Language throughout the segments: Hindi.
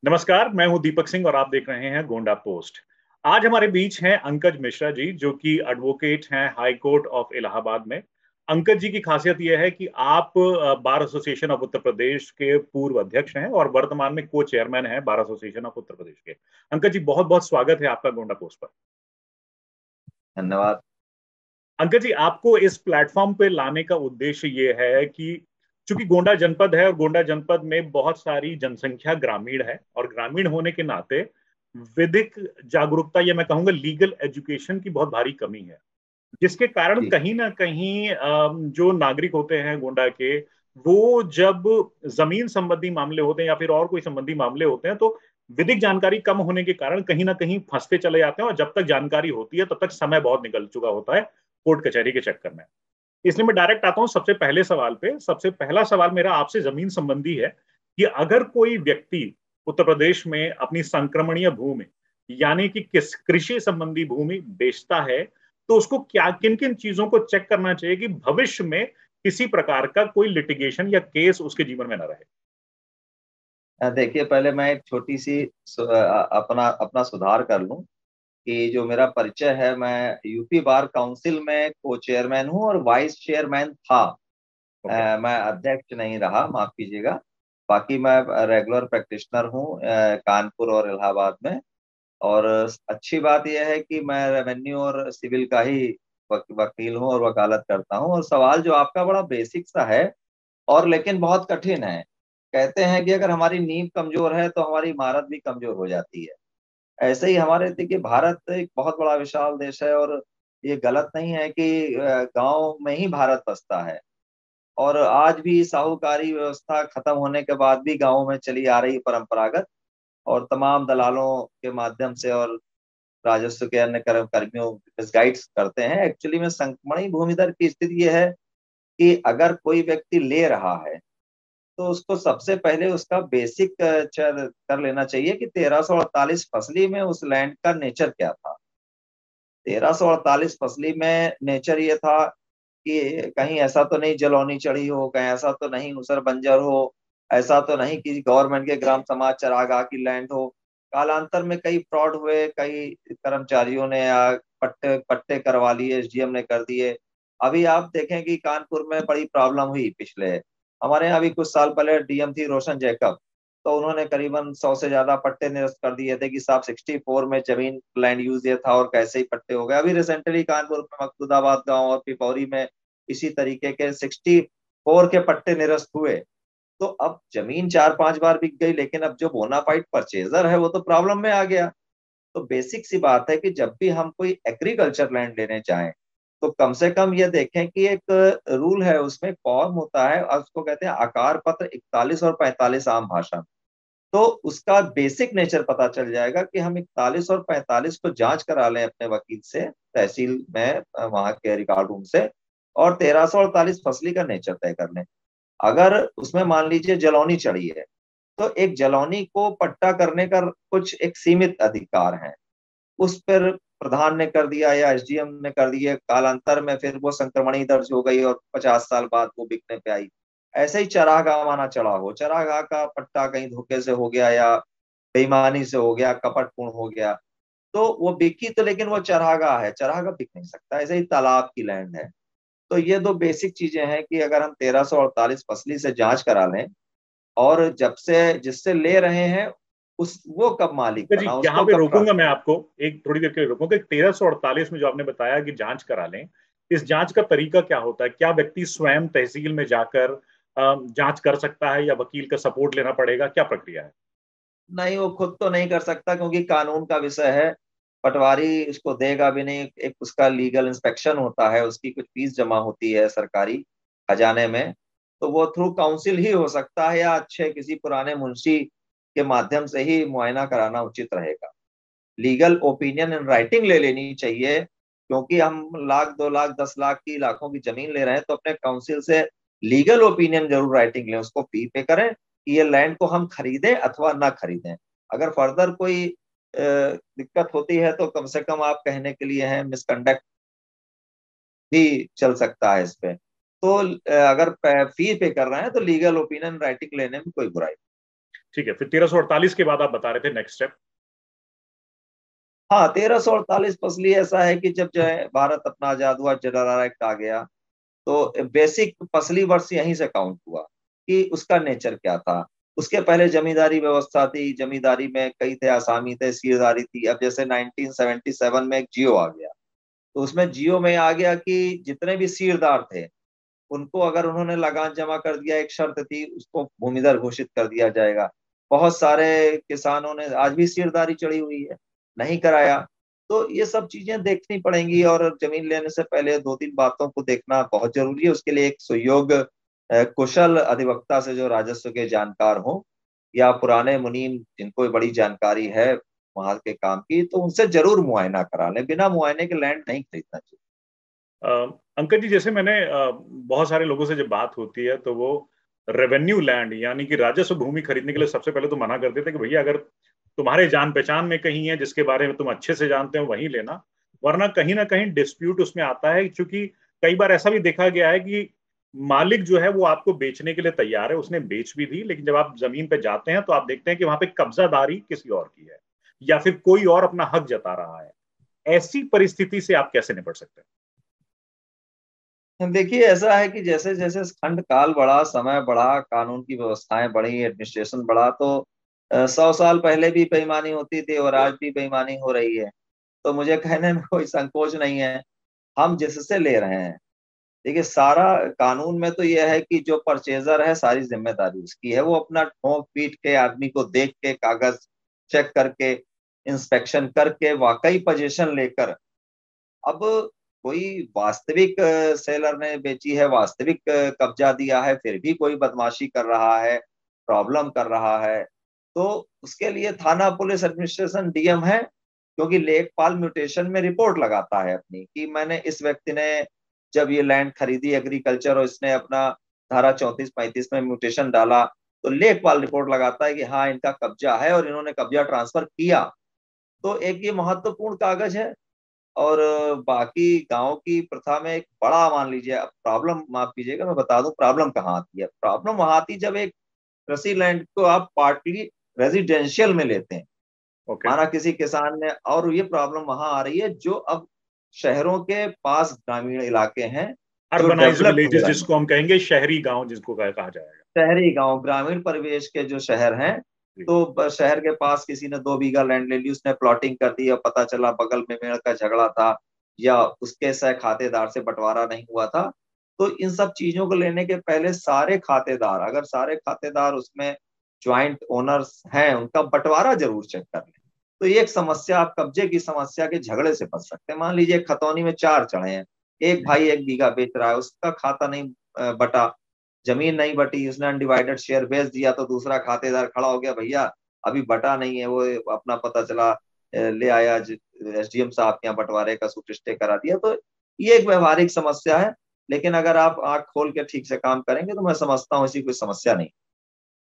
नमस्कार, मैं हूं दीपक सिंह और आप देख रहे हैं गोंडा पोस्ट। आज हमारे बीच हैं अंकज मिश्रा जी, जो कि एडवोकेट हैं हाई कोर्ट ऑफ इलाहाबाद में। अंकज जी की खासियत यह है कि आप बार एसोसिएशन ऑफ उत्तर प्रदेश के पूर्व अध्यक्ष हैं और वर्तमान में को चेयरमैन हैं बार एसोसिएशन ऑफ उत्तर प्रदेश के। अंकज जी, बहुत बहुत स्वागत है आपका गोंडा पोस्ट पर। धन्यवाद। अंकज जी, आपको इस प्लेटफॉर्म पे लाने का उद्देश्य ये है कि चूंकि गोंडा जनपद है और गोंडा जनपद में बहुत सारी जनसंख्या ग्रामीण है और ग्रामीण होने के नाते विधिक जागरूकता या मैं कहूंगा लीगल एजुकेशन की बहुत भारी कमी है, जिसके कारण जी। कहीं ना कहीं जो नागरिक होते हैं गोंडा के, वो जब जमीन संबंधी मामले होते हैं या फिर और कोई संबंधी मामले होते हैं तो विधिक जानकारी कम होने के कारण कहीं ना कहीं फंसते चले जाते हैं और जब तक जानकारी होती है तब तक समय बहुत निकल चुका होता है कोर्ट कचहरी के चक्कर में। इसलिए मैं डायरेक्ट आता हूं सबसे पहले सवाल पे। सबसे पहला सवाल मेरा आपसे जमीन संबंधी है कि अगर कोई व्यक्ति उत्तर प्रदेश में अपनी संक्रमणीय भूमि यानी कि किस कृषि संबंधी भूमि बेचता है तो उसको क्या किन किन चीजों को चेक करना चाहिए कि भविष्य में किसी प्रकार का कोई लिटिगेशन या केस उसके जीवन में न रहे। देखिए, पहले मैं एक छोटी सी अपना अपना सुधार कर लूं कि जो मेरा परिचय है, मैं यूपी बार काउंसिल में को चेयरमैन हूं और वाइस चेयरमैन था। ओके। मैं अध्यक्ष नहीं रहा, माफ कीजिएगा। बाकी मैं रेगुलर प्रैक्टिशनर हूं कानपुर और इलाहाबाद में। और अच्छी बात यह है कि मैं रेवेन्यू और सिविल का ही वकील हूं और वकालत करता हूं। और सवाल जो आपका बड़ा बेसिक सा है और लेकिन बहुत कठिन है। कहते हैं कि अगर हमारी नींव कमजोर है तो हमारी इमारत भी कमजोर हो जाती है। ऐसे ही हमारे, देखिए, भारत एक बहुत बड़ा विशाल देश है और ये गलत नहीं है कि गांव में ही भारत बसता है। और आज भी साहूकारी व्यवस्था खत्म होने के बाद भी गांवों में चली आ रही परंपरागत और तमाम दलालों के माध्यम से और राजस्व के अन्य कर्मियों मिसगाइड करते हैं। एक्चुअली में संक्रमणी भूमिधर की स्थिति यह है कि अगर कोई व्यक्ति ले रहा है तो उसको सबसे पहले उसका बेसिक कर लेना चाहिए कि 1348 फसली में उस लैंड का नेचर क्या था। 1348 फसली में नेचर ये था कि कहीं ऐसा तो नहीं जलौनी चढ़ी हो, कहीं ऐसा तो नहीं उसर बंजर हो, ऐसा तो नहीं कि गवर्नमेंट के ग्राम समाज चरागाह की लैंड हो। कालांतर में कई फ्रॉड हुए, कई कर्मचारियों ने या पट्टे पट्टे करवा लिए, एसडीएम ने कर दिए। अभी आप देखें कि कानपुर में बड़ी प्रॉब्लम हुई पिछले, हमारे यहाँ अभी कुछ साल पहले डीएम थी रोशन जैकब। तो उन्होंने करीबन 100 से ज्यादा पट्टे निरस्त कर दिए थे कि साहब 64 में जमीन लैंड यूज ये था और कैसे ही पट्टे हो गए। अभी रिसेंटली कानपुर में मकसूदाबाद गांव और पिपौरी में इसी तरीके के 64 के पट्टे निरस्त हुए। तो अब जमीन 4-5 बार बिक गई, लेकिन अब जो बोनाफाइड परचेजर है वो तो प्रॉब्लम में आ गया। तो बेसिक सी बात है कि जब भी हम कोई एग्रीकल्चर लैंड लेने जाएं तो कम से कम ये देखें कि एक रूल है, उसमें फॉर्म होता है और उसको कहते हैं आकार पत्र 41 और 45 आम भाषा में। तो उसका बेसिक नेचर पता चल जाएगा कि हम 41 और 45 को जांच करा लें अपने वकील से, तहसील में वहां के रिकॉर्ड रूम से, और 1348 फसली का नेचर तय कर लें। अगर उसमें मान लीजिए जलौनी चढ़ी है तो एक जलौनी को पट्टा करने का कुछ एक सीमित अधिकार है। उस पर प्रधान ने कर दिया या एसडीएम ने कर दिया, कालांतर में फिर वो संक्रमणी दर्ज हो गई और 50 साल बाद वो बिकने पे आई। ऐसे ही चरागाह माना चढ़ा हो, चरागाह का पट्टा कहीं धोखे से हो गया या बेईमानी से हो गया, कपटपूर्ण हो गया, तो वो बिकी तो, लेकिन वो चरागाह है, चरागाह बिक नहीं सकता। ऐसे ही तालाब की लैंड है। तो ये दो बेसिक चीजें हैं कि अगर हम 1348 फसली से जांच करा लें और जब से जिससे ले रहे हैं उस वो कब मालिक तो जी, बना, यहाँ उसको पे कब रोकूंगा मैं ट्रांसफर। आपको, एक थोड़ी देर के लिए रोकूंगा। 1348 में जो आपने बताया कि जांच करा लें, इस जांच का तरीका क्या होता है? क्या व्यक्ति स्वयं तहसील में जाकर जांच कर सकता है या वकील का सपोर्ट लेना पड़ेगा? क्या प्रक्रिया है? नहीं, वो खुद तो नहीं कर सकता क्योंकि कानून का विषय है। पटवारी उसको देगा भी नहीं। एक उसका लीगल इंस्पेक्शन होता है, उसकी कुछ फीस जमा होती है सरकारी खजाने में। तो वो थ्रू काउंसिल ही हो सकता है या अच्छे किसी पुराने मुंशी के माध्यम से ही मुआयना कराना उचित रहेगा। लीगल ओपिनियन इन राइटिंग ले लेनी चाहिए, क्योंकि हम लाख 2 लाख 10 लाख की लाखों की जमीन ले रहे हैं तो अपने काउंसिल से लीगल ओपिनियन जरूर राइटिंग लें, उसको फी पे करें कि ये लैंड को हम खरीदें अथवा ना खरीदें। अगर फर्दर कोई दिक्कत होती है तो कम से कम आप कहने के लिए हैं, मिसकंडक्ट भी चल सकता है इस पे। तो अगर फी पे कर रहे हैं तो लीगल ओपिनियन राइटिंग लेने में कोई बुराई नहीं। ठीक है, फिर 1348 के बाद आप बता रहे थे नेक्स्ट स्टेप। हाँ, 1348 फसली ऐसा है कि जब जो है भारत अपना आजाद हुआ, जनरल एक्ट आ गया, तो बेसिक फसली वर्ष यहीं से काउंट हुआ कि उसका नेचर क्या था। उसके पहले जमींदारी व्यवस्था थी, जमींदारी में कई थे, आसामी थे, सीरदारी थी। अब जैसे 1977 में एक जियो आ गया, तो उसमें जियो में आ गया कि जितने भी सीरदार थे उनको अगर उन्होंने लगान जमा कर दिया, एक शर्त थी, उसको भूमिधर घोषित कर दिया जाएगा। बहुत सारे किसानों ने आज भी सीरदारी चढ़ी हुई है, नहीं कराया। तो ये सब चीजें देखनी पड़ेंगी, और जमीन लेने से पहले दो तीन बातों को देखना बहुत जरूरी है। उसके लिए एक सुयोग्य कुशल अधिवक्ता से, जो राजस्व के जानकार हो, या पुराने मुनीम जिनको बड़ी जानकारी है वहां के काम की, तो उनसे जरूर मुआयना करा लें। बिना मुआयने के लैंड नहीं खरीदना चाहिए। अंकल जी, जैसे मैंने बहुत सारे लोगों से जब बात होती है तो वो रेवेन्यू लैंड यानी कि राजस्व भूमि खरीदने के लिए सबसे पहले तो मना कर देते कि भैया अगर तुम्हारे जान पहचान में कहीं है जिसके बारे में तुम अच्छे से जानते हो वहीं लेना, वरना कहीं ना कहीं डिस्प्यूट उसमें आता है। क्योंकि कई बार ऐसा भी देखा गया है कि मालिक जो है वो आपको बेचने के लिए तैयार है, उसने बेच भी दी, लेकिन जब आप जमीन पे जाते हैं तो आप देखते हैं कि वहां पे कब्जादारी किसी और की है या फिर कोई और अपना हक जता रहा है। ऐसी परिस्थिति से आप कैसे निपट सकते हैं? देखिए, ऐसा है कि जैसे जैसे खंड काल बढ़ा, समय बढ़ा, कानून की व्यवस्थाएं बढ़ी, एडमिनिस्ट्रेशन बढ़ा, तो 100 साल पहले भी बेईमानी होती थी और आज भी बेईमानी हो रही है। तो मुझे कहने में कोई संकोच नहीं है। हम जिससे ले रहे हैं, देखिए, सारा कानून में तो यह है कि जो परचेजर है सारी जिम्मेदारी उसकी है। वो अपना ठोंक पीट के, आदमी को देख के, कागज चेक करके, इंस्पेक्शन करके, वाकई पोजीशन लेकर। अब कोई वास्तविक सेलर ने बेची है, वास्तविक कब्जा दिया है, फिर भी कोई बदमाशी कर रहा है, प्रॉब्लम कर रहा है, तो उसके लिए थाना, पुलिस, एडमिनिस्ट्रेशन, डीएम है। क्योंकि लेखपाल म्यूटेशन में रिपोर्ट लगाता है अपनी, कि मैंने इस व्यक्ति ने जब ये लैंड खरीदी एग्रीकल्चर, और इसने अपना धारा 34-35 में म्यूटेशन डाला, तो लेखपाल रिपोर्ट लगाता है कि हाँ, इनका कब्जा है और इन्होंने कब्जा ट्रांसफर किया। तो एक ये महत्वपूर्ण कागज है। और बाकी गांव की प्रथा में एक बड़ा, मान लीजिए, अब प्रॉब्लम, माफ कीजिएगा मैं बता दूं प्रॉब्लम कहाँ आती है। प्रॉब्लम वहां आती जब एक कृषि लैंड को आप पार्टली रेजिडेंशियल में लेते हैं, ओके। माना किसी किसान ने। और ये प्रॉब्लम वहां आ रही है जो अब शहरों के पास ग्रामीण इलाके हैं, जो अर्बनाइज्ड डेवलप्ड हो विलेजेस रहे हैं, जिसको हम कहेंगे, शहरी गांव जिसको कहा जाएगा। शहरी गांव, ग्रामीण परिवेश के जो शहर हैं। जी। तो शहर के पास किसी ने 2 बीघा लैंड ले ली, उसने प्लॉटिंग कर दी, और पता चला बगल में मेड़ का झगड़ा था, या उसके सह खातेदार से बंटवारा नहीं हुआ था। तो इन सब चीजों को लेने के पहले सारे खातेदार, अगर सारे खातेदार उसमें ज्वाइंट ओनर्स हैं, उनका बंटवारा जरूर चेक कर लें। तो ये एक समस्या, आप कब्जे की समस्या के झगड़े से बच सकते हैं। मान लीजिए खतौनी में 4 चढ़े हैं, एक भाई 1 बीघा बेच रहा है, उसका खाता नहीं बटा, जमीन नहीं बटी, उसने अनडिवाइडेड शेयर बेच दिया, तो दूसरा खातेदार खड़ा हो गया, भैया अभी बटा नहीं है, वो अपना पता चला ले आया, एसडीएम साहब के यहाँ बंटवारे का सूट स्टे करा दिया। तो ये एक व्यवहारिक समस्या है, लेकिन अगर आप आंख खोल के ठीक से काम करेंगे तो मैं समझता हूँ ऐसी कोई समस्या नहीं।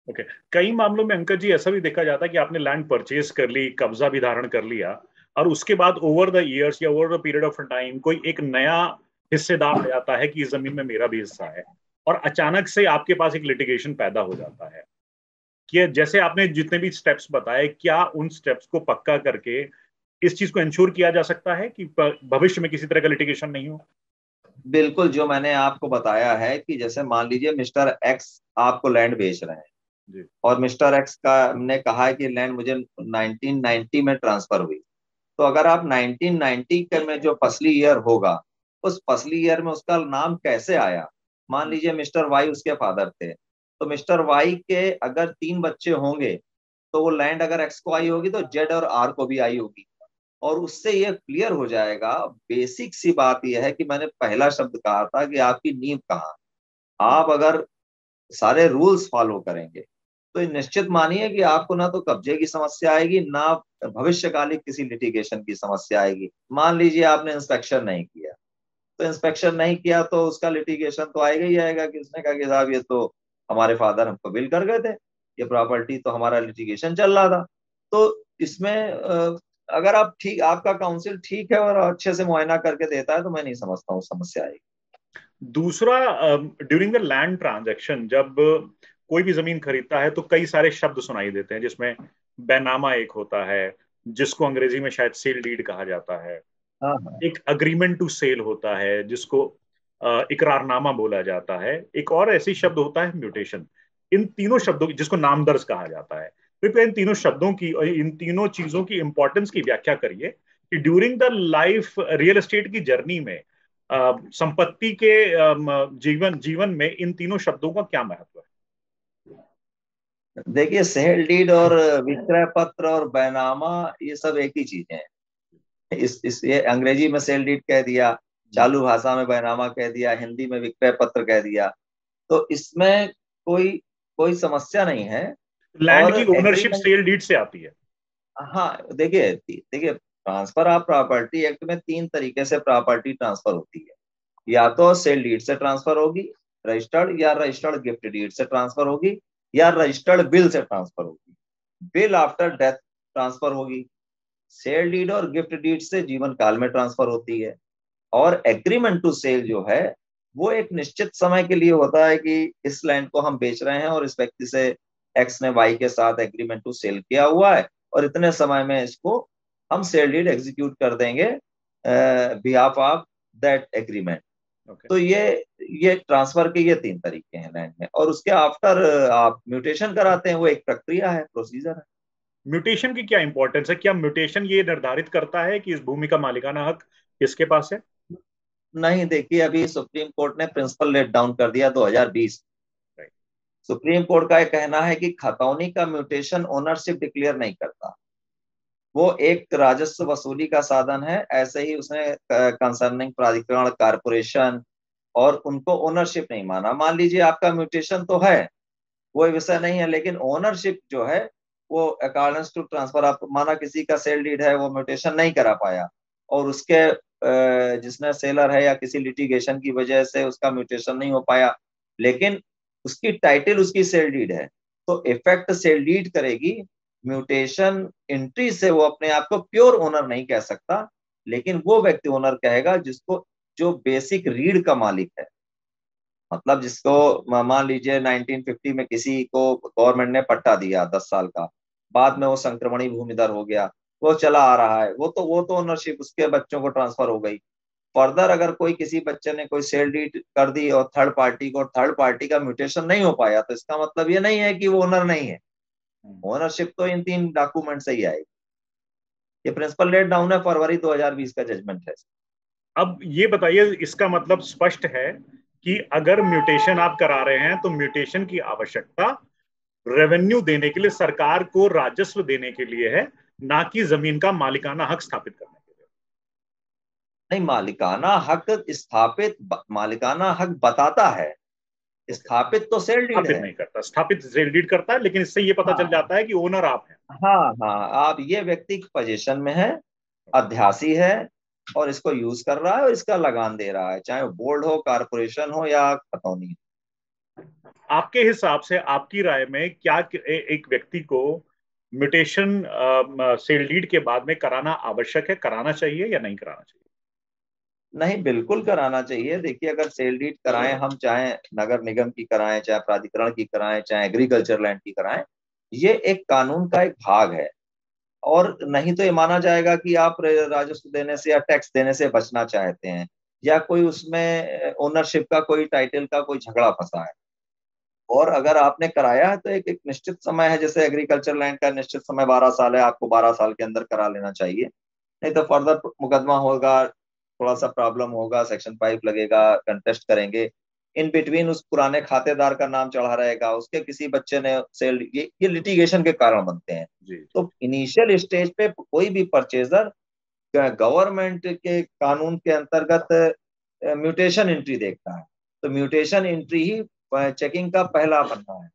ओके। कई मामलों में अंकल जी ऐसा भी देखा जाता है कि आपने लैंड परचेज कर ली, कब्जा भी धारण कर लिया, और उसके बाद ओवर द ईयर्स या over the period of time कोई एक नया हिस्सेदार आ जाता है कि इस जमीन में मेरा भी हिस्सा है, और अचानक से आपके पास एक लिटिगेशन पैदा हो जाता है। कि जैसे आपने जितने भी स्टेप्स बताए, क्या उन स्टेप्स को पक्का करके इस चीज को इंश्योर किया जा सकता है कि भविष्य में किसी तरह का लिटिगेशन नहीं हो? बिल्कुल, जो मैंने आपको बताया है कि जैसे मान लीजिए मिस्टर एक्स आपको लैंड बेच रहे हैं, जी। और मिस्टर एक्स का ने कहा है कि लैंड मुझे 1990 में ट्रांसफर हुई। तो अगर आप 1990 के में जो फसली ईयर होगा, उस फसली ईयर में उसका नाम कैसे आया। मान लीजिए मिस्टर वाई उसके फादर थे, तो मिस्टर वाई के अगर 3 बच्चे होंगे, तो वो लैंड अगर एक्स को आई होगी तो जेड और आर को भी आई होगी। और उससे ये क्लियर हो जाएगा। बेसिक सी बात यह है कि मैंने पहला शब्द कहा था कि आपकी नींव कहाँ। आप अगर सारे रूल्स फॉलो करेंगे, तो ये निश्चित मानिए कि आपको ना तो कब्जे की समस्या आएगी, ना भविष्यकालिक किसी लिटिगेशन की समस्या आएगी। मान लीजिए आपने इंस्पेक्शन नहीं किया, तो इंस्पेक्शन नहीं किया तो उसका लिटिगेशन तो आएगा ही आएगा, कि उसने कहा कि साहब ये तो हमारे फादर हमको बिल कर गए थे, ये प्रॉपर्टी तो हमारा लिटिगेशन चल रहा था। तो इसमें अगर आप ठीक, आपका काउंसिल ठीक है और अच्छे से मुआयना करके देता है, तो मैं नहीं समझता हूँ समस्या आएगी। दूसरा, ड्यूरिंग द लैंड ट्रांजैक्शन जब कोई भी जमीन खरीदता है तो कई सारे शब्द सुनाई देते हैं, जिसमें बैनामा एक होता है, जिसको अंग्रेजी में शायद सेल डीड कहा जाता है। हाँ हाँ एक अग्रीमेंट टू सेल होता है, जिसको इकरारनामा बोला जाता है। एक और ऐसी शब्द होता है म्यूटेशन। इन तीनों शब्दों की, जिसको नामदर्ज कहा जाता है, कृपया इन तीनों शब्दों की और इन तीनों चीजों की इंपॉर्टेंस की व्याख्या करिए कि during the life real estate की जर्नी में संपत्ति के जीवन जीवन में इन तीनों शब्दों का क्या महत्व है। देखिए, सेल डीड और विक्रय पत्र और बैनामा ये सब एक ही चीज है। इस ये अंग्रेजी में सेल डीड कह दिया, चालू भाषा में बैनामा कह दिया, हिंदी में विक्रय पत्र कह दिया, तो इसमें कोई कोई समस्या नहीं है। लैंड और की ओनरशिप एग्रीमेंट, सेल डीड से आती है। हाँ देखिए देखिए, ट्रांसफर ऑफ प्रॉपर्टी एक्ट में तीन तरीके से प्रॉपर्टी ट्रांसफर होती है। या तो सेल डीड से ट्रांसफर होगी, रजिस्टर्ड या रजिस्टर्ड गिफ्ट डीड से ट्रांसफर होगी, या रजिस्टर्ड बिल से ट्रांसफर होगी। बिल आफ्टर डेथ ट्रांसफर होगी। सेल डीड और गिफ्ट डीड से जीवन काल में ट्रांसफर होती है। और एग्रीमेंट टू सेल जो है, वो एक निश्चित समय के लिए होता है कि इस लैंड को हम बेच रहे हैं और इस व्यक्ति से एक्स ने वाई के साथ एग्रीमेंट टू सेल किया हुआ है, और इतने समय में इसको हम सेल डीड एग्जीक्यूट कर देंगे behalf of that agreement. Okay. तो ये ट्रांसफर के ये तीन तरीके हैं लैंड में। और उसके आफ्टर आप म्यूटेशन कराते हैं, वो एक प्रक्रिया है, प्रोसीजर है। म्यूटेशन की क्या इंपॉर्टेंस है? क्या म्यूटेशन ये निर्धारित करता है कि इस भूमि का मालिकाना हक किसके पास है? नहीं, देखिए, अभी सुप्रीम कोर्ट ने प्रिंसिपल लेट डाउन कर दिया 2020। राइट। सुप्रीम कोर्ट का यह कहना है कि खतौनी का म्यूटेशन ओनरशिप डिक्लेयर नहीं करता, वो एक राजस्व वसूली का साधन है। ऐसे ही उसने कंसर्निंग प्राधिकरण, कारपोरेशन और उनको ओनरशिप नहीं माना। मान लीजिए आपका म्यूटेशन तो है, वो विषय नहीं है, लेकिन ओनरशिप जो है वो अकॉर्डिंग टू ट्रांसफर, आप माना किसी का सेल डीड है, वो म्यूटेशन नहीं करा पाया, और उसके जिसने सेलर है या किसी लिटिगेशन की वजह से उसका म्यूटेशन नहीं हो पाया, लेकिन उसकी टाइटल उसकी सेल डीड है, तो इफेक्ट सेल डीड करेगी। म्यूटेशन एंट्री से वो अपने आप को प्योर ओनर नहीं कह सकता, लेकिन वो व्यक्ति ओनर कहेगा जिसको, जो बेसिक रीड का मालिक है। मतलब जिसको मान लीजिए 1950 में किसी को गवर्नमेंट ने पट्टा दिया 10 साल का, बाद में वो संक्रमणी भूमिधर हो गया, वो चला आ रहा है, वो तो ओनरशिप उसके बच्चों को ट्रांसफर हो गई। फर्दर अगर कोई किसी बच्चे ने कोई सेल डीड कर दी और थर्ड पार्टी को, थर्ड पार्टी का म्यूटेशन नहीं हो पाया, तो इसका मतलब ये नहीं है कि वो ओनर नहीं है। ओनरशिप तो इन तीन डॉक्यूमेंट से ही आएगी। ये प्रिंसिपल लेट डाउन है, फरवरी 2020 का जजमेंट है। अब ये बताइए, इसका मतलब स्पष्ट है कि अगर म्यूटेशन आप करा रहे हैं तो म्यूटेशन की आवश्यकता रेवेन्यू देने के लिए, सरकार को राजस्व देने के लिए है, ना कि जमीन का मालिकाना हक स्थापित करने के लिए। नहीं, मालिकाना हक स्थापित, मालिकाना हक बताता है, ओके। स्थापित तो सेल डीड स्थापित है। नहीं करता, स्थापित सेल डीड करता है, लेकिन इससे ये पता चल हाँ जाता है कि ओनर आप हैं। हाँ हाँ, आप ये व्यक्ति पोजीशन में है, अध्यासी है, और इसको यूज कर रहा है और इसका लगान दे रहा है, चाहे वो बोर्ड हो, कारपोरेशन हो या खतौनी। आपके हिसाब से, आपकी राय में, क्या एक व्यक्ति को म्यूटेशन सेल डीड के बाद में कराना आवश्यक है, कराना चाहिए या नहीं कराना चाहिए? नहीं, बिल्कुल कराना चाहिए। देखिए, अगर सेल डीड कराएं हम, चाहे नगर निगम की कराएं, चाहे प्राधिकरण की कराएं, चाहे एग्रीकल्चर लैंड की कराएं, ये एक कानून का एक भाग है। और नहीं तो ये माना जाएगा कि आप राजस्व देने से या टैक्स देने से बचना चाहते हैं, या कोई उसमें ओनरशिप का, कोई टाइटल का कोई झगड़ा फंसा है। और अगर आपने कराया है तो एक एक निश्चित समय है, जैसे एग्रीकल्चर लैंड का निश्चित समय 12 साल है, आपको 12 साल के अंदर करा लेना चाहिए। नहीं तो फर्दर मुकदमा होगा, थोड़ा सा प्रॉब्लम होगा, सेक्शन 5 लगेगा, कंटेस्ट करेंगे। इन बिटवीन उस पुराने खातेदार का नाम चढ़ा रहेगा, उसके किसी बच्चे ने सेल, ये लिटिगेशन के कारण बनते हैं। जी जी। तो इनिशियल स्टेज पे कोई भी परचेजर गवर्नमेंट के कानून के अंतर्गत म्यूटेशन एंट्री देखता है, तो म्यूटेशन एंट्री ही चेकिंग का पहला पन्ना है,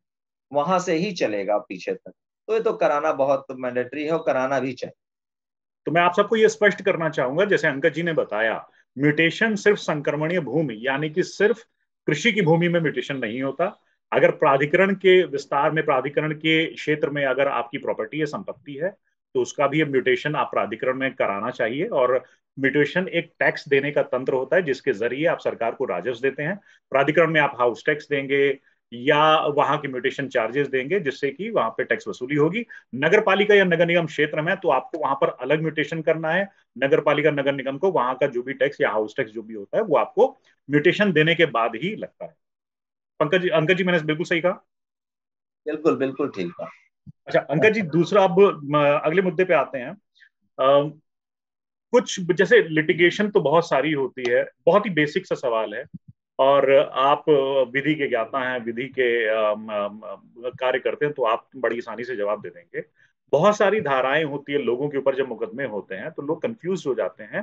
वहां से ही चलेगा पीछे तक। तो ये तो कराना बहुत मैंडेटरी है, और कराना भी चाहिए। तो मैं आप सबको ये स्पष्ट करना चाहूंगा, जैसे अंकज जी ने बताया, म्यूटेशन सिर्फ संक्रमणीय भूमि यानी कि सिर्फ कृषि की भूमि में म्यूटेशन नहीं होता। अगर प्राधिकरण के विस्तार में, प्राधिकरण के क्षेत्र में अगर आपकी प्रॉपर्टी है, संपत्ति है, तो उसका भी म्यूटेशन आप प्राधिकरण में कराना चाहिए। और म्यूटेशन एक टैक्स देने का तंत्र होता है, जिसके जरिए आप सरकार को राजस्व देते हैं। प्राधिकरण में आप हाउस टैक्स देंगे, या वहां के म्यूटेशन चार्जेस देंगे, जिससे कि वहां पे टैक्स वसूली होगी। नगर पालिका या नगर निगम क्षेत्र में तो आपको वहां पर अलग म्यूटेशन करना है। नगर पालिका नगर निगम को वहां का जो भी टैक्स या हाउस टैक्स जो भी होता है वो आपको म्यूटेशन देने के बाद ही लगता है। पंकज जी, अंकज जी, मैंने बिल्कुल सही कहा? बिल्कुल बिल्कुल ठीक था। अच्छा अंकज जी, दूसरा अब अगले मुद्दे पे आते हैं। कुछ जैसे लिटिगेशन तो बहुत सारी होती है, बहुत ही बेसिक सा सवाल है, और आप विधि के ज्ञाता हैं, विधि के कार्य करते हैं, तो आप बड़ी आसानी से जवाब दे देंगे। बहुत सारी धाराएं होती है, लोगों के ऊपर जब मुकदमे होते हैं तो लोग कंफ्यूज हो जाते हैं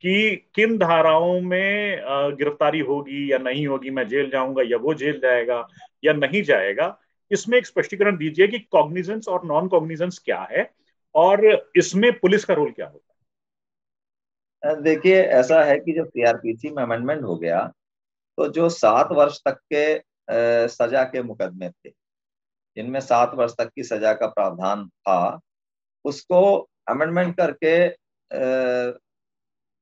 कि किन धाराओं में गिरफ्तारी होगी या नहीं होगी, मैं जेल जाऊंगा या वो जेल जाएगा या नहीं जाएगा। इसमें एक स्पष्टीकरण दीजिए कि कॉग्निजेंस और नॉन कॉग्निजेंस क्या है, और इसमें पुलिस का रोल क्या होता देखिए, ऐसा है कि जब सीआरपीसी में अमेंडमेंट हो गया, तो जो 7 वर्ष तक के सजा के मुकदमे थे, जिनमें 7 वर्ष तक की सजा का प्रावधान था, उसको अमेंडमेंट करके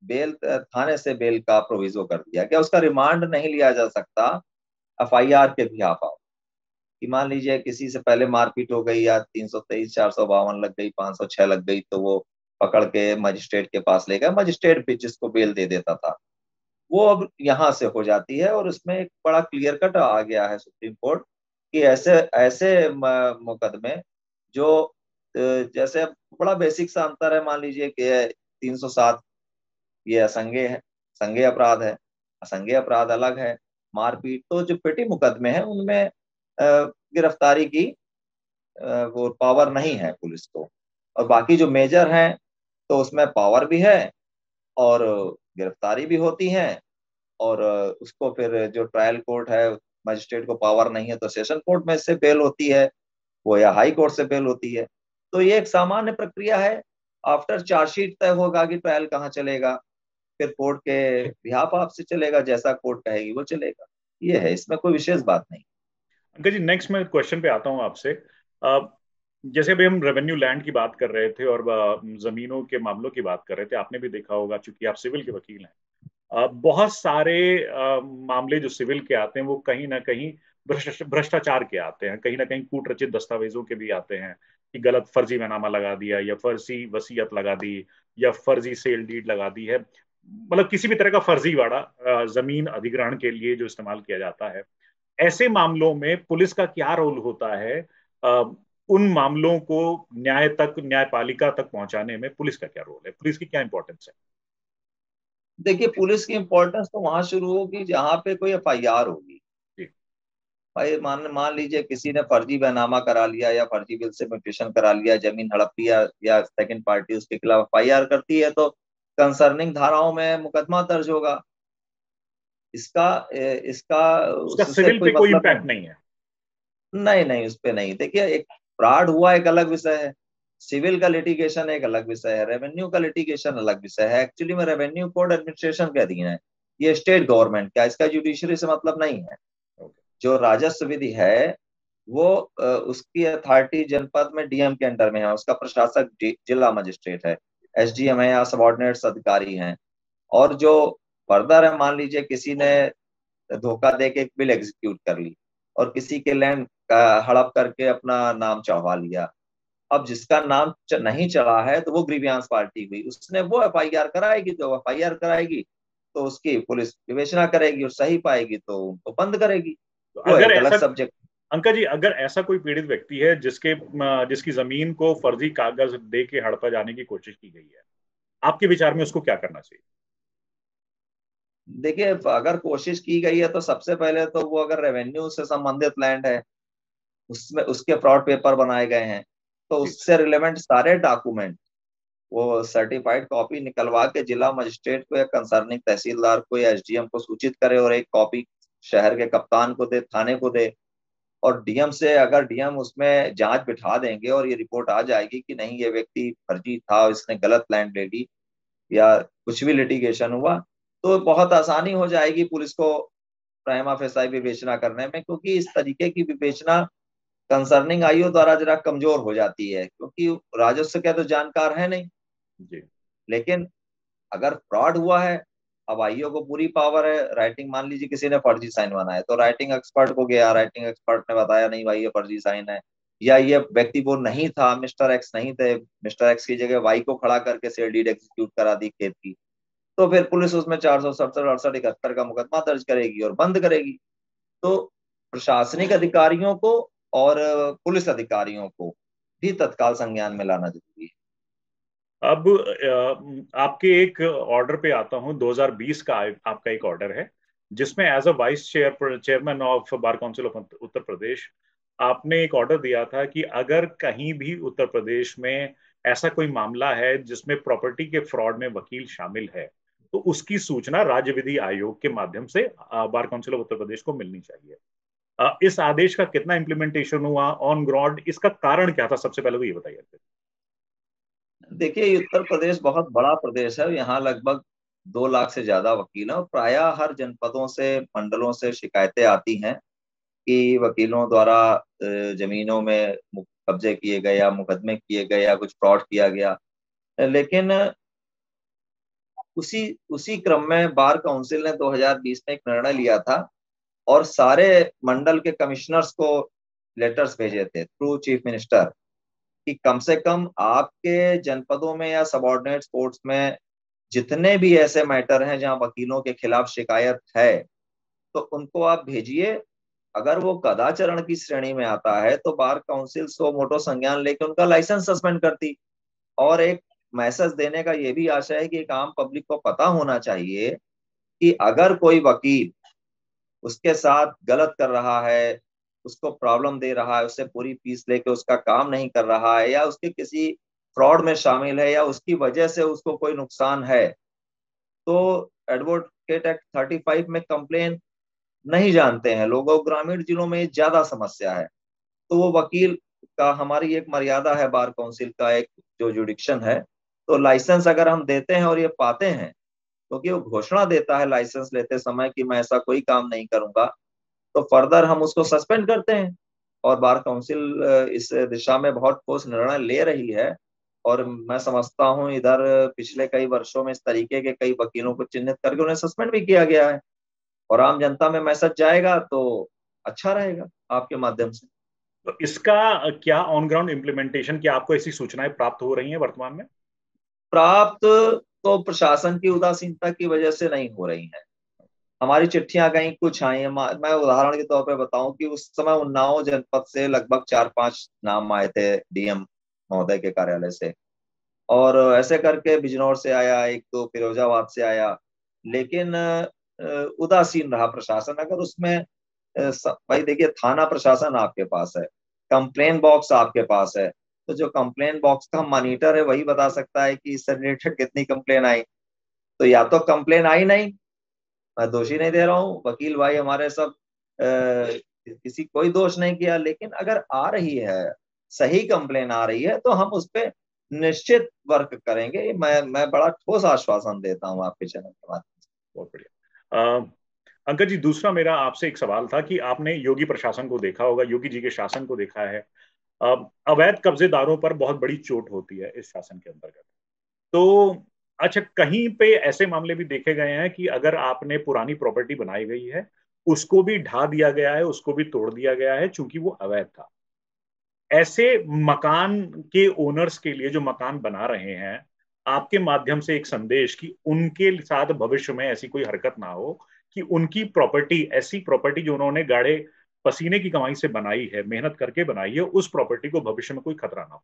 बेल, थाने से बेल का प्रोविजो कर दिया गया। उसका रिमांड नहीं लिया जा सकता एफआईआर के भी आप कि मान लीजिए किसी से पहले मारपीट हो गई, या 323 452 लग गई, 506 लग गई, तो वो पकड़ के मजिस्ट्रेट के पास ले गया, मजिस्ट्रेट भी जिसको बेल दे देता था, वो अब यहाँ से हो जाती है। और उसमें एक बड़ा क्लियर कट आ गया है सुप्रीम कोर्ट कि ऐसे ऐसे मुकदमे जो जैसे बड़ा बेसिक सा अंतर है, मान लीजिए कि 307 ये असंज्ञेय है, संज्ञेय अपराध है, असंज्ञेय अपराध अलग है। मारपीट तो जो पेटी मुकदमे हैं उनमें गिरफ्तारी की वो पावर नहीं है पुलिस को। और बाकी जो मेजर हैं तो उसमें पावर भी है और गिरफ्तारी भी होती है। और उसको फिर जो ट्रायल कोर्ट है, मजिस्ट्रेट को पावर नहीं है तो सेशन कोर्ट में से बेल होती है, वो या हाई कोर्ट से बेल होती है। तो ये एक सामान्य प्रक्रिया है। आफ्टर चार्जशीट तय होगा कि ट्रायल कहाँ चलेगा, फिर कोर्ट के बिहाफ आपसे चलेगा, जैसा कोर्ट कहेगी वो चलेगा। ये है, इसमें कोई विशेष बात नहीं। है? अंकल जी, नेक्स्ट मैं क्वेश्चन पे आता हूँ आपसे। जैसे अभी हम रेवेन्यू लैंड की बात कर रहे थे और जमीनों के मामलों की बात कर रहे थे, आपने भी देखा होगा, चूंकि आप सिविल के वकील हैं, बहुत सारे मामले जो सिविल के आते हैं वो कहीं ना कहीं भ्रष्टाचार के आते हैं, कहीं ना कहीं कूटरचित दस्तावेजों के भी आते हैं, कि गलत फर्जी बैनामा लगा दिया या फर्जी वसीयत लगा दी या फर्जी सेल डीड लगा दी है, मतलब किसी भी तरह का फर्जीवाड़ा जमीन अधिग्रहण के लिए जो इस्तेमाल किया जाता है। ऐसे मामलों में पुलिस का क्या रोल होता है? उन मामलों को न्याय तक, न्यायपालिका तक पहुंचाने में पुलिस का क्या रोल है, पुलिस की क्या इंपॉर्टेंस है? देखिए, पुलिस की इंपॉर्टेंस तो वहां शुरू होगी जहां पे कोई एफआईआर होगी। जी। भाई मान मान लीजिए किसी ने फर्जी बैनामा करा लिया या फर्जी बिल से म्यूटेशन करा लिया, जमीन हड़प लिया, या सेकंड पार्टी उसके खिलाफ एफआईआर करती है, तो कंसर्निंग धाराओं में मुकदमा दर्ज होगा। इसका इसका उसका उससे सिविल कोई पे कोई मतलब इम्पैक्ट नहीं। नहीं है? नहीं नहीं, उस पे नहीं। देखिए, एक फ्रॉड हुआ एक अलग विषय है, सिविल का लिटिगेशन एक अलग विषय है, रेवेन्यू का लिटिगेशन अलग विषय है। एक्चुअली में रेवेन्यू कोड एडमिनिस्ट्रेशन के अधीन है, ये स्टेट गवर्नमेंट का, इसका जुडिशरी से मतलब नहीं है। Okay. जो राजस्व विधि है वो उसकी अथॉरिटी जनपद में डीएम के अंडर में है, उसका प्रशासक जिला मजिस्ट्रेट है, एसडीएम है या सबॉर्डिनेट्स अधिकारी हैं। और जो फर्दर है, मान लीजिए किसी ने धोखा दे के एक बिल एग्जीक्यूट कर ली और किसी के लैंड का हड़प करके अपना नाम चढ़वा लिया। अब जिसका नाम नहीं चढ़ा है तो वो ग्रीवियांस पार्टी हुई, उसने वो एफआईआर कराएगी, तो एफआईआर कराएगी तो उसकी पुलिस विवेचना करेगी और सही पाएगी तो उनको बंद करेगी। तो वो अगर एक अलग ऐसा, सब्जेक्ट। अंकल जी, अगर ऐसा कोई पीड़ित व्यक्ति है जिसकी जमीन को फर्जी कागज दे के हड़पा जाने की कोशिश की गई है, आपके विचार में उसको क्या करना चाहिए? देखिए, अगर कोशिश की गई है तो सबसे पहले तो वो अगर रेवेन्यू से संबंधित लैंड है, उसमें उसके फ्रॉड पेपर बनाए गए हैं, तो जी। उससे रिलेवेंट सारे डॉक्यूमेंट वो सर्टिफाइड कॉपी निकलवा के जिला मजिस्ट्रेट को या कंसर्निंग तहसीलदार को या एसडीएम को सूचित करे, और एक कॉपी शहर के कप्तान को दे, थाने को दे। और डीएम से, अगर डीएम उसमें जांच बिठा देंगे और ये रिपोर्ट आ जाएगी कि नहीं ये व्यक्ति फर्जी था, इसने गलत लैंड ले ली या कुछ भी लिटिगेशन हुआ, तो बहुत आसानी हो जाएगी पुलिस को प्राइमा फेसाई विवेचना करने में। क्योंकि इस तरीके की विवेचना कंसर्निंग आईओ द्वारा जरा कमजोर हो जाती है, क्योंकि राजस्व के तो जानकार है नहीं। जी। लेकिन अगर फ्रॉड हुआ है, अब आईओ को पूरी पावर है, राइटिंग मान लीजिए किसी ने फर्जी साइन बनाया तो राइटिंग एक्सपर्ट को गया, राइटिंग एक्सपर्ट ने बताया नहीं भाई ये फर्जी साइन है, या ये व्यक्ति वो नहीं था, मिस्टर एक्स नहीं थे, मिस्टर एक्स की जगह वाई को खड़ा करके सेल डीड एग्जीक्यूट करा दी खेत की, तो फिर पुलिस उसमें 467, 68, 71 का मुकदमा दर्ज करेगी और बंद करेगी। तो प्रशासनिक अधिकारियों को और पुलिस अधिकारियों को भी तत्काल संज्ञान में लाना जरूरी है। अब आपके एक ऑर्डर पे आता हूं, 2020 का आपका एक ऑर्डर है जिसमें as a vice chairman of bar council of Uttar Pradesh आपने एक ऑर्डर दिया था कि अगर कहीं भी उत्तर प्रदेश में ऐसा कोई मामला है जिसमें प्रॉपर्टी के फ्रॉड में वकील शामिल है तो उसकी सूचना राज्य विधि आयोग के माध्यम से बार काउंसिल ऑफ उत्तर प्रदेश को मिलनी चाहिए। इस आदेश का कितना इम्प्लीमेंटेशन हुआ ऑन ग्राउंड, इसका कारण क्या था, सबसे पहले तो ये बताइए। देखिए उत्तर प्रदेश बहुत बड़ा प्रदेश है, यहाँ लगभग 2 लाख से ज्यादा वकील हैं और प्रायः हर जनपदों से, मंडलों से शिकायतें आती हैं कि वकीलों द्वारा जमीनों में कब्जे किए गए या मुकदमे किए गए या कुछ फ्रॉड किया गया। लेकिन उसी उसी क्रम में बार काउंसिल ने 2020 में एक निर्णय लिया था और सारे मंडल के कमिश्नर्स को लेटर्स भेजे थे थ्रू चीफ मिनिस्टर कि कम से कम आपके जनपदों में या सबऑर्डिनेट कोर्ट्स में जितने भी ऐसे मैटर हैं जहां वकीलों के खिलाफ शिकायत है तो उनको आप भेजिए। अगर वो कदाचरण की श्रेणी में आता है तो बार काउंसिल सो मोटो संज्ञान लेके उनका लाइसेंस सस्पेंड करती। और एक मैसेज देने का ये भी आशय है कि एक आम पब्लिक को पता होना चाहिए कि अगर कोई वकील उसके साथ गलत कर रहा है, उसको प्रॉब्लम दे रहा है, उससे पूरी फीस लेके उसका काम नहीं कर रहा है या उसके किसी फ्रॉड में शामिल है या उसकी वजह से उसको कोई नुकसान है, तो एडवोकेट एक्ट 35 में कंप्लेन नहीं जानते हैं लोगों, ग्रामीण जिलों में ज्यादा समस्या है। तो वो वकील का, हमारी एक मर्यादा है बार काउंसिल का एक जो जुडिक्शन है, तो लाइसेंस अगर हम देते हैं और ये पाते हैं क्योंकि वो घोषणा देता है लाइसेंस लेते समय कि मैं ऐसा कोई काम नहीं करूंगा, तो फर्दर हम उसको सस्पेंड करते हैं। और बार काउंसिल इस दिशा में बहुत ठोस निर्णय ले रही है और मैं समझता हूं इधर पिछले कई वर्षों में इस तरीके के कई वकीलों को चिन्हित करके उन्हें सस्पेंड भी किया गया है और आम जनता में मैसेज जाएगा तो अच्छा रहेगा आपके माध्यम से। तो इसका क्या ऑन ग्राउंड इम्प्लीमेंटेशन, क्या आपको ऐसी सूचनाएं प्राप्त हो रही हैं वर्तमान में? प्राप्त तो प्रशासन की उदासीनता की वजह से नहीं हो रही है। हमारी चिट्ठियां गई, कुछ आई हैं। मैं उदाहरण के तौर पे बताऊं कि उस समय उन्नाव जनपद से लगभग 4-5 नाम आए थे डीएम महोदय के कार्यालय से, और ऐसे करके बिजनौर से आया, एक दो फिरोजाबाद से आया, लेकिन उदासीन रहा प्रशासन। अगर उसमें भाई देखिए थाना प्रशासन आपके पास है, कंप्लेन बॉक्स आपके पास है, तो जो कंप्लेन बॉक्स का मॉनिटर है वही बता सकता है कि इससे रिलेटेड कितनी कंप्लेन आई। तो या तो कंप्लेन आई नहीं, मैं दोषी नहीं दे रहा हूँ, वकील भाई हमारे सब किसी कोई दोष नहीं किया, लेकिन अगर आ रही है, सही कंप्लेन आ रही है तो हम उस पर निश्चित वर्क करेंगे। मैं बड़ा ठोस आश्वासन देता हूँ आपके चैनल के माध्यम से। बहुत बढ़िया। अंकल जी, दूसरा मेरा आपसे एक सवाल था कि आपने योगी प्रशासन को देखा होगा, योगी जी के शासन को देखा है। अवैध कब्जेदारों पर बहुत बड़ी चोट होती है इस शासन के अंतर्गत। तो अच्छा, कहीं पे ऐसे मामले भी देखे गए हैं कि अगर आपने पुरानी प्रॉपर्टी बनाई गई है उसको भी ढा दिया गया है, उसको भी तोड़ दिया गया है चूंकि वो अवैध था। ऐसे मकान के ओनर्स के लिए जो मकान बना रहे हैं, आपके माध्यम से एक संदेश कि उनके साथ भविष्य में ऐसी कोई हरकत ना हो, कि उनकी प्रॉपर्टी, ऐसी प्रॉपर्टी जो उन्होंने गाढ़े पसीने की कमाई से बनाई है, मेहनत करके बनाई है, उस प्रॉपर्टी को भविष्य में कोई खतरा ना हो।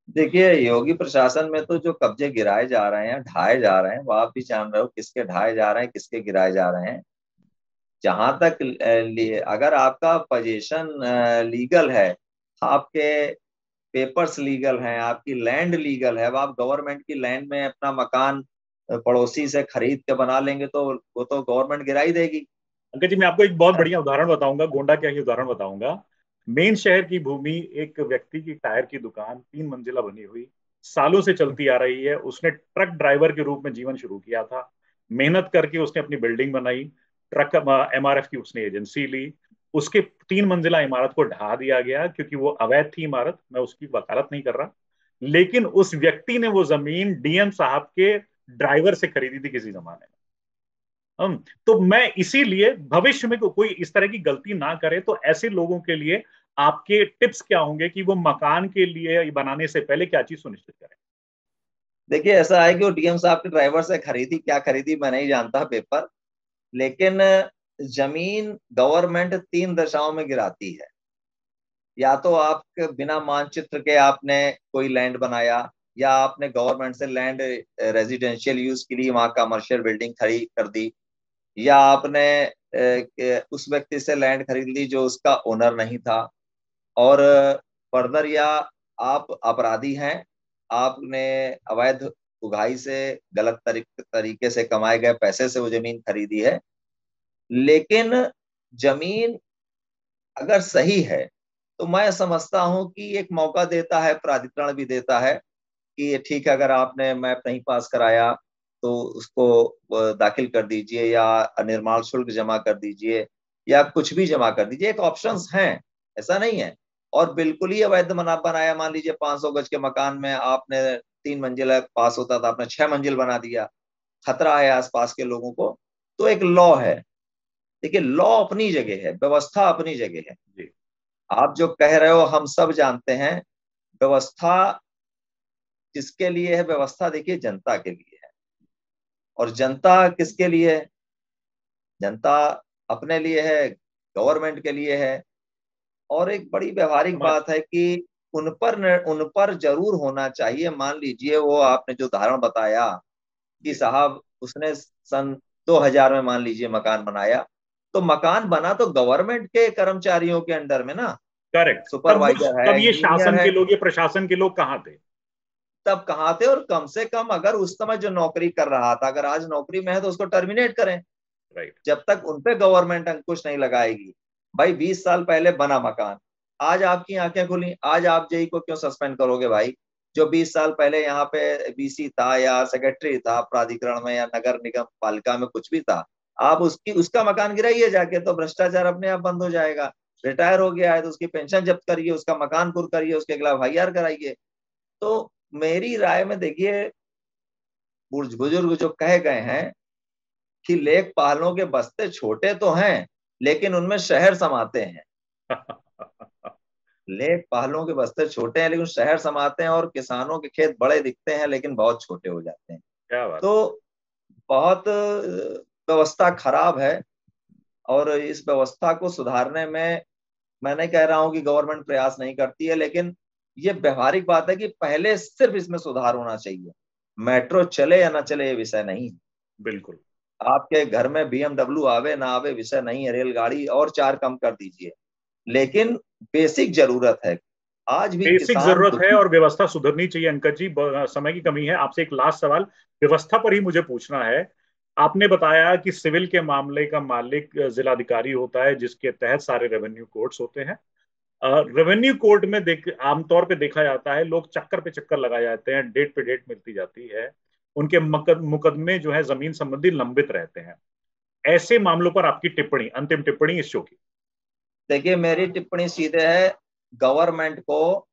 देखिए योगी प्रशासन में तो जो कब्जे गिराए जा रहे हैं, ढाए जा रहे हैं, वो आप भी जान रहे हो किसके ढाए जा रहे हैं, किसके गिराए जा रहे हैं। जहां तक अगर आपका पोजीशन लीगल है, आपके पेपर्स लीगल हैं, आपकी लैंड लीगल है, अब आप गवर्नमेंट की लैंड में अपना मकान पड़ोसी से खरीद के बना लेंगे तो वो तो गवर्नमेंट गिरा ही देगी। अंकल जी, मैं आपको एक बहुत बढ़िया उदाहरण बताऊंगा, गोंडा का ही उदाहरण बताऊंगा। मेन शहर की भूमि, एक व्यक्ति की टायर की दुकान 3 मंजिला बनी हुई, सालों से चलती आ रही है। उसने ट्रक ड्राइवर के रूप में जीवन शुरू किया था, मेहनत करके उसने अपनी बिल्डिंग बनाई, ट्रक एमआरएफ की उसने एजेंसी ली, उसके 3 मंजिला इमारत को ढा दिया गया क्योंकि वो अवैध थी इमारत। मैं उसकी वकालत नहीं कर रहा, लेकिन उस व्यक्ति ने वो जमीन डीएम साहब के ड्राइवर से खरीदी थी किसी जमाने में। तो मैं इसीलिए भविष्य में कोई इस तरह की गलती ना करे, तो ऐसे लोगों के लिए आपके टिप्स क्या होंगे कि वो मकान के लिए बनाने से पहले क्या चीज सुनिश्चित करें? देखिए, ऐसा है कि वो डीएम साहब के ड्राइवर से खरीदी क्या खरीदी मैं नहीं जानता पेपर, लेकिन जमीन गवर्नमेंट 3 दशाओं में गिराती है। या तो आप बिना मानचित्र के आपने कोई लैंड बनाया, या आपने गवर्नमेंट से लैंड रेजिडेंशियल यूज के लिए वहां कमर्शियल बिल्डिंग खड़ी कर दी, या आपने उस व्यक्ति से लैंड खरीद ली जो उसका ओनर नहीं था, और फर्दर या आप अपराधी हैं, आपने अवैध उगाही से गलत तरीके से कमाए गए पैसे से वो जमीन खरीदी है। लेकिन जमीन अगर सही है तो मैं समझता हूं कि एक मौका देता है, प्राधिकरण भी देता है कि ये ठीक है, अगर आपने मैप नहीं पास कराया तो उसको दाखिल कर दीजिए, या निर्माण शुल्क जमा कर दीजिए, या कुछ भी जमा कर दीजिए। एक ऑप्शंस हैं, ऐसा नहीं है। और बिल्कुल ही अवैध बनाया, मान लीजिए 500 गज के मकान में आपने 3 मंजिल पास होता था, आपने 6 मंजिल बना दिया, खतरा है आसपास के लोगों को, तो एक लॉ है। देखिए, लॉ अपनी जगह है, व्यवस्था अपनी जगह है। जी। आप जो कह रहे हो हम सब जानते हैं, व्यवस्था किसके लिए है? व्यवस्था देखिए जनता के लिए है। और जनता किसके लिए है? जनता अपने लिए है, गवर्नमेंट के लिए है। और एक बड़ी व्यवहारिक समाज। बात है कि उन पर जरूर होना चाहिए। मान लीजिए वो आपने जो उदाहरण बताया कि जी। साहब उसने सन 2000 में मान लीजिए मकान बनाया, तो मकान बना तो गवर्नमेंट के कर्मचारियों के अंडर में ना, करेक्ट। सुपरवाइजर तब है, ये इंजीनियर शासन है। के लोग, ये प्रशासन के लोग कहाँ थे? तब कहाँ थे? और कम से कम अगर उस समय जो नौकरी कर रहा था, अगर आज नौकरी में है तो उसको टर्मिनेट करें, राइट। जब तक उन पे गवर्नमेंट अंकुश नहीं लगाएगी। भाई 20 साल पहले बना मकान, आज आपकी आंखें खुली, आज आप जेई को क्यों सस्पेंड करोगे भाई? जो 20 साल पहले यहाँ पे बीसी था, या सेक्रेटरी था प्राधिकरण में, या नगर निगम पालिका में कुछ भी था, आप उसका मकान गिराइए जाके, तो भ्रष्टाचार अपने आप बंद हो जाएगा। रिटायर हो गया है तो उसकी पेंशन जब्त करिए, उसका मकान कुर्क करिए, उसके खिलाफ एफआईआर कराइए। तो मेरी राय में देखिए, बुजुर्ग जो कह गए हैं कि लेखपालों के बस्ते छोटे तो हैं लेकिन उनमें शहर समाते हैं। लेखपालों के बस्ते छोटे हैं लेकिन शहर समाते हैं, और किसानों के खेत बड़े दिखते हैं लेकिन बहुत छोटे हो जाते हैं। क्या बात है। तो बहुत व्यवस्था खराब है। और इस व्यवस्था को सुधारने में मैं नहीं कह रहा हूं कि गवर्नमेंट प्रयास नहीं करती है, लेकिन ये व्यवहारिक बात है कि पहले सिर्फ इसमें सुधार होना चाहिए। मेट्रो चले या ना चले ये विषय नहीं है। बिल्कुल। आपके घर में बीएमडब्ल्यू आवे ना आवे विषय नहीं है, रेलगाड़ी और 4 कम कर दीजिए, लेकिन बेसिक जरूरत है। आज भी बेसिक किसान जरूरत है दुखी। और व्यवस्था सुधरनी चाहिए। अंकज जी, समय की कमी है, आपसे एक लास्ट सवाल व्यवस्था पर ही मुझे पूछना है। आपने बताया कि सिविल के मामले का मालिक जिलाधिकारी होता है, जिसके तहत सारे रेवेन्यू कोर्ट्स होते हैं। रेवेन्यू कोर्ट में आमतौर पे देखा जाता है, लोग चक्कर पे चक्कर लगाए जाते हैं, डेट पे डेट मिलती जाती है, उनके मुकदमे जो है जमीन संबंधी लंबित रहते हैं। ऐसे मामलों पर आपकी टिप्पणी, अंतिम टिप्पणी इस शो की। देखिए, मेरी टिप्पणी सीधे है, गवर्नमेंट को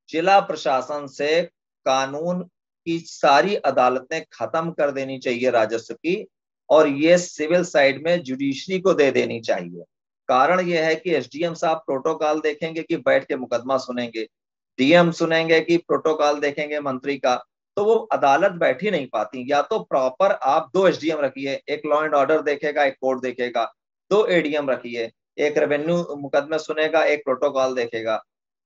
जिला प्रशासन से कानून की सारी अदालतें खत्म कर देनी चाहिए राजस्व की, और ये सिविल साइड में जुडिशरी को दे देनी चाहिए। कारण ये है कि एसडीएम साहब प्रोटोकॉल देखेंगे कि बैठ के मुकदमा सुनेंगे, डीएम सुनेंगे कि प्रोटोकॉल देखेंगे मंत्री का, तो वो अदालत बैठ ही नहीं पाती। या तो प्रॉपर आप 2 एसडीएम रखिए, एक लॉ एंड ऑर्डर देखेगा, एक कोर्ट देखेगा। 2 एडीएम रखिए, एक रेवेन्यू मुकदमे सुनेगा, एक प्रोटोकॉल देखेगा।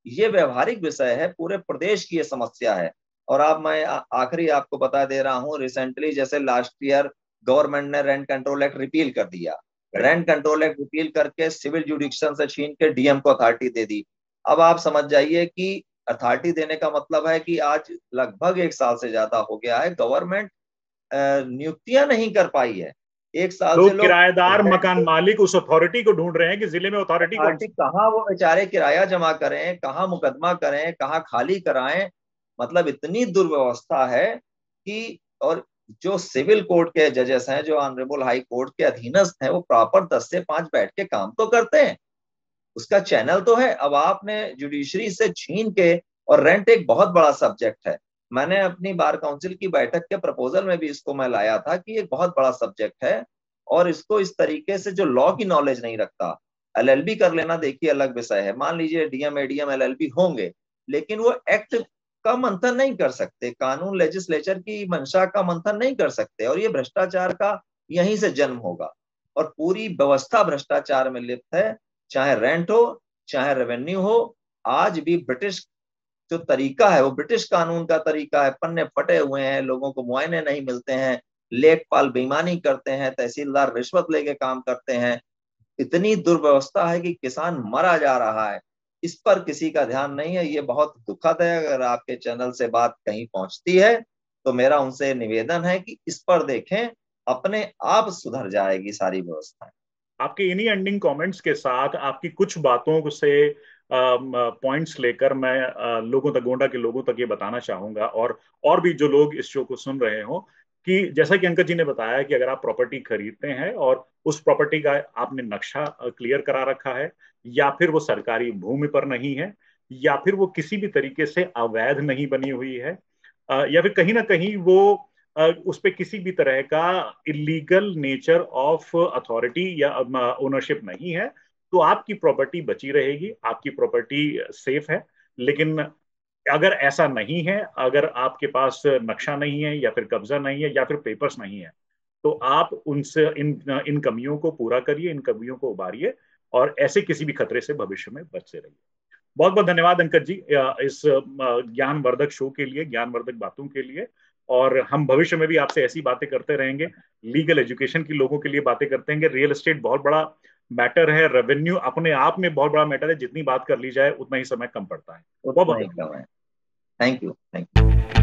ये व्यवहारिक विषय है, पूरे प्रदेश की ये समस्या है। और अब मैं आखिरी आपको बता दे रहा हूँ, रिसेंटली जैसे लास्ट ईयर गवर्नमेंट ने रेंट कंट्रोल एक्ट रिपील कर दिया। Right. Rent control act repeal करके सिविल जुडिक्शन से छीन के डीएम को अथॉरिटी दे दी। अब आप समझ जाइए कि अथॉरिटी देने का मतलब है कि आज लगभग 1 साल से ज्यादा हो गया है, गवर्नमेंट नियुक्तियां नहीं कर पाई है। 1 साल से लोग लोग किराएदार मकान रेंट मालिक उस अथॉरिटी को ढूंढ रहे हैं कि जिले में अथॉरिटी कौन अथॉरिटी सी। कहाँ वो बेचारे किराया जमा करें, कहाँ मुकदमा करें, कहाँ खाली कराएं। मतलब इतनी दुर्व्यवस्था है कि, और जो सिविल कोर्ट के जजेस हैं, जो ऑनरेबल हाई कोर्ट के अधीनस्थ हैं, वो प्रॉपर 10 से 5 बैठ के काम तो करते हैं, उसका चैनल तो है। अब आपने जुडिशरी से छीन के, और रेंट एक बहुत बड़ा सब्जेक्ट है, मैंने अपनी बार काउंसिल की बैठक के प्रपोजल में भी इसको मैं लाया था कि ये बहुत बड़ा सब्जेक्ट है, और इसको इस तरीके से जो लॉ की नॉलेज नहीं रखता, एलएलबी कर लेना देखिए अलग विषय है, मान लीजिए डीएम एडीएम एलएलबी होंगे, लेकिन वो एक्ट का मंथन नहीं कर सकते, कानून लेजिस्लेचर की मंशा का मंथन नहीं कर सकते, और ये भ्रष्टाचार का यहीं से जन्म होगा। और पूरी व्यवस्था भ्रष्टाचार में लिप्त है, चाहे रेंट हो चाहे रेवेन्यू हो। आज भी ब्रिटिश जो तरीका है वो ब्रिटिश कानून का तरीका है, पन्ने फटे हुए हैं, लोगों को मुआयने नहीं मिलते हैं, लेखपाल बेईमानी करते हैं, तहसीलदार रिश्वत लेके काम करते हैं, इतनी दुर्व्यवस्था है कि किसान मरा जा रहा है। इस पर किसी का ध्यान नहीं है, ये बहुत दुखद है। अगर आपके चैनल से बात कहीं पहुंचती है तो मेरा उनसे निवेदन है कि इस पर देखें, अपने आप सुधर जाएगी सारी व्यवस्था। आपके इन्हीं एंडिंग कमेंट्स के साथ आपकी कुछ बातों से पॉइंट्स लेकर मैं लोगों तक, गोंडा के लोगों तक ये बताना चाहूंगा, और भी जो लोग इस शो को सुन रहे हो, कि जैसा कि अंकज जी ने बताया कि अगर आप प्रॉपर्टी खरीदते हैं और उस प्रॉपर्टी का आपने नक्शा क्लियर करा रखा है, या फिर वो सरकारी भूमि पर नहीं है, या फिर वो किसी भी तरीके से अवैध नहीं बनी हुई है, या फिर कहीं ना कहीं वो उस पर किसी भी तरह का इलीगल नेचर ऑफ अथॉरिटी या ओनरशिप नहीं है, तो आपकी प्रॉपर्टी बची रहेगी, आपकी प्रॉपर्टी सेफ है। लेकिन अगर ऐसा नहीं है, अगर आपके पास नक्शा नहीं है, या फिर कब्जा नहीं है, या फिर पेपर्स नहीं है, तो आप उनसे इन कमियों को पूरा करिए, इन कमियों को उबारिए, और ऐसे किसी भी खतरे से भविष्य में बच से रहिए। बहुत बहुत धन्यवाद अंकज जी, इस ज्ञानवर्धक शो के लिए, ज्ञानवर्धक बातों के लिए। और हम भविष्य में भी आपसे ऐसी बातें करते रहेंगे, लीगल एजुकेशन की लोगों के लिए बातें करते हैं। रियल एस्टेट बहुत बड़ा मैटर है, रेवेन्यू अपने आप में बहुत बड़ा मैटर है, जितनी बात कर ली जाए उतना ही समय कम पड़ता है। बहुत उतना बहुत ही धन्यवाद। कम है। Thank you, thank you.